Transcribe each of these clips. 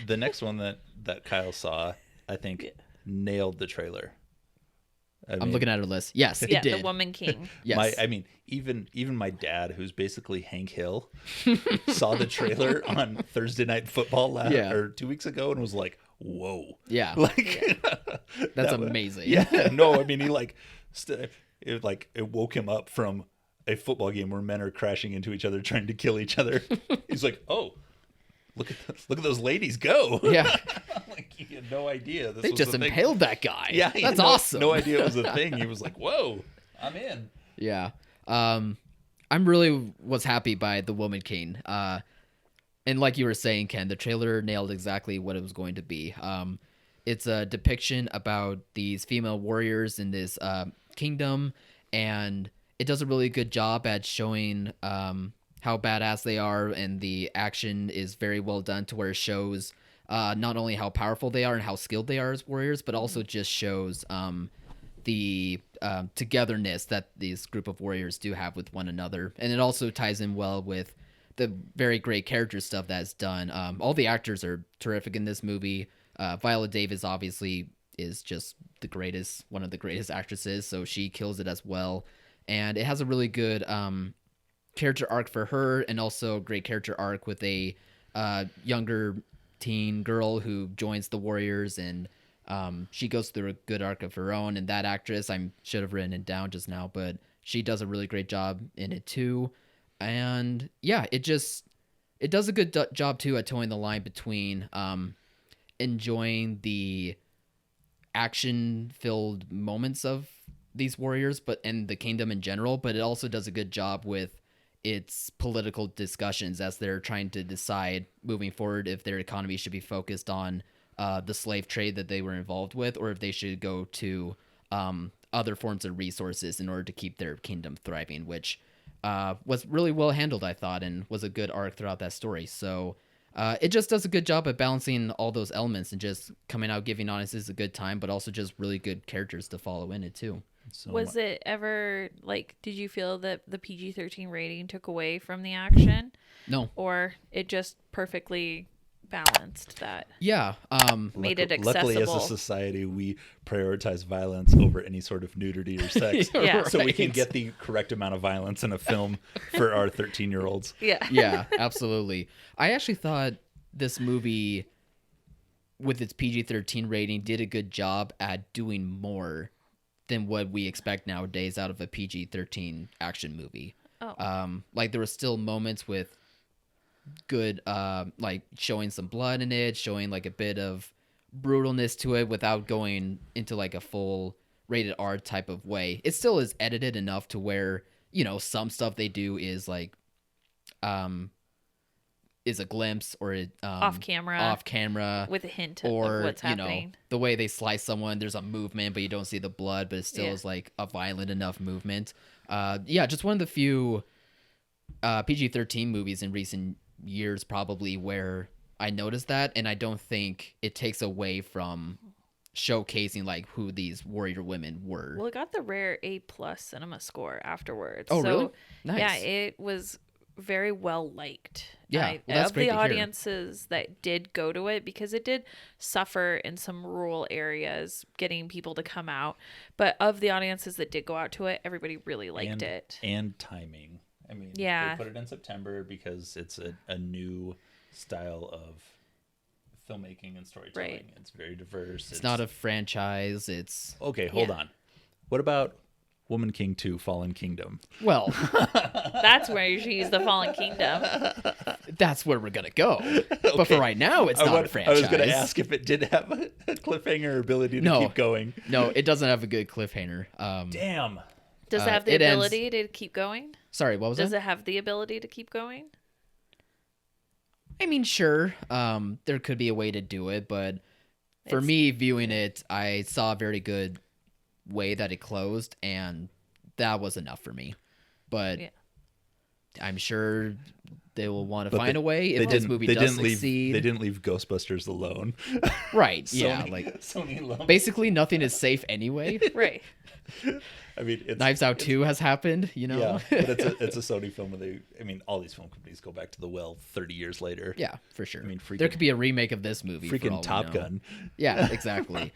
The next one that Kyle saw, I think, nailed the trailer. I'm looking at her list. Yes, it did. The Woman King. Yes. Even my dad, who's basically Hank Hill, saw the trailer on Thursday Night Football or 2 weeks ago and was like, "Whoa!" Yeah, that's amazing. Yeah, no, I mean he it woke him up from a football game where men are crashing into each other trying to kill each other. He's like, "Oh, look at those ladies go!" Yeah. Like he had no idea They just impaled that guy. Yeah, that's awesome. No idea it was a thing. He was like, "Whoa, I'm in." Yeah. I'm really was happy by The Woman King. And like you were saying, Ken, the trailer nailed exactly what it was going to be. It's a depiction about these female warriors in this kingdom, and it does a really good job at showing how badass they are, and the action is very well done to where it shows not only how powerful they are and how skilled they are as warriors, but also just shows the togetherness that these group of warriors do have with one another. And it also ties in well with the very great character stuff that's done. All the actors are terrific in this movie. Viola Davis obviously is just the greatest, one of the greatest actresses, so she kills it as well. And it has a really good character arc for her, and also a great character arc with a younger teen girl who joins the Warriors, and she goes through a good arc of her own. And that actress, I should have written it down just now, but she does a really great job in it too. And yeah, it does a good job too at towing the line between enjoying the action-filled moments of these warriors, and the kingdom in general, but it also does a good job with its political discussions as they're trying to decide moving forward if their economy should be focused on the slave trade that they were involved with, or if they should go to other forms of resources in order to keep their kingdom thriving, which was really well handled, I thought, and was a good arc throughout that story. So it just does a good job at balancing all those elements and just coming out giving audiences a good time, but also just really good characters to follow in it too. So Was it ever, did you feel that the PG-13 rating took away from the action? No. Or it just perfectly balanced that? Yeah. Made it accessible. Luckily, as a society, we prioritize violence over any sort of nudity or sex. Yeah. So we can get the correct amount of violence in a film for our 13-year-olds. Yeah. Yeah, absolutely. I actually thought this movie, with its PG-13 rating, did a good job at doing more than what we expect nowadays out of a PG-13 action movie. Oh. There were still moments with good, showing some blood in it, showing a bit of brutalness to it without going into a full rated R type of way. It still is edited enough to where, some stuff they do is is a glimpse or off camera with a hint of what's happening. The way they slice someone, there's a movement, but you don't see the blood, but it still is a violent enough movement. Just one of the few PG-13 movies in recent years probably where I noticed that, and I don't think it takes away from showcasing who these warrior women were. Well, it got the rare A+ cinema score afterwards. Oh, really? Nice. Yeah, it was very well liked. Yeah, that's great to hear. Of the audiences that did go to it, because it did suffer in some rural areas getting people to come out, but of the audiences that did go out to it, everybody really liked it. And timing. I mean, yeah, they put it in September because it's a new style of filmmaking and storytelling. Right. It's very diverse. It's not a franchise. It's okay. Hold on. What about Woman King 2 Fallen Kingdom? Well, that's where she's the Fallen Kingdom. That's where we're gonna go. Okay. But for right now, it's not a franchise. I was gonna ask if it did have a cliffhanger ability to keep going. No, it doesn't have a good cliffhanger. Damn. Does it have the ability to keep going? Sorry, what was Does that? it have the ability to keep going? I mean, sure. There could be a way to do it, but for me, viewing it, I saw a very good way that it closed, and that was enough for me. But I'm sure they will want to But find a way if this movie they does didn't succeed. They didn't leave Ghostbusters alone. Right. Sony, Yeah. Like Sony alone. basically nothing is safe anyway. Right. I mean, it's, Knives Out 2 has happened, you know? yeah, but it's a Sony film. And all these film companies go back to the well 30 years later. Yeah, for sure. I mean, there could be a remake of this movie. For all Freaking we Top know. Gun. Yeah, exactly.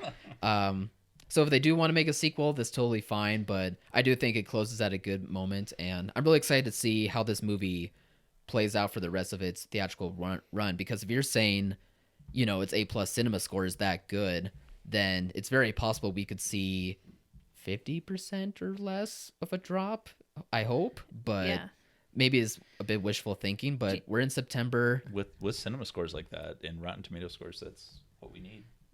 So if they do want to make a sequel, that's totally fine. But I do think it closes at a good moment, and I'm really excited to see how this movie plays out for the rest of its theatrical run. Because if you're saying, its A+ cinema score is that good, then it's very possible we could see 50% or less of a drop. I hope, but Yeah. maybe it's a bit wishful thinking. But we're in September. With cinema scores like that and Rotten Tomato scores, that's what we need.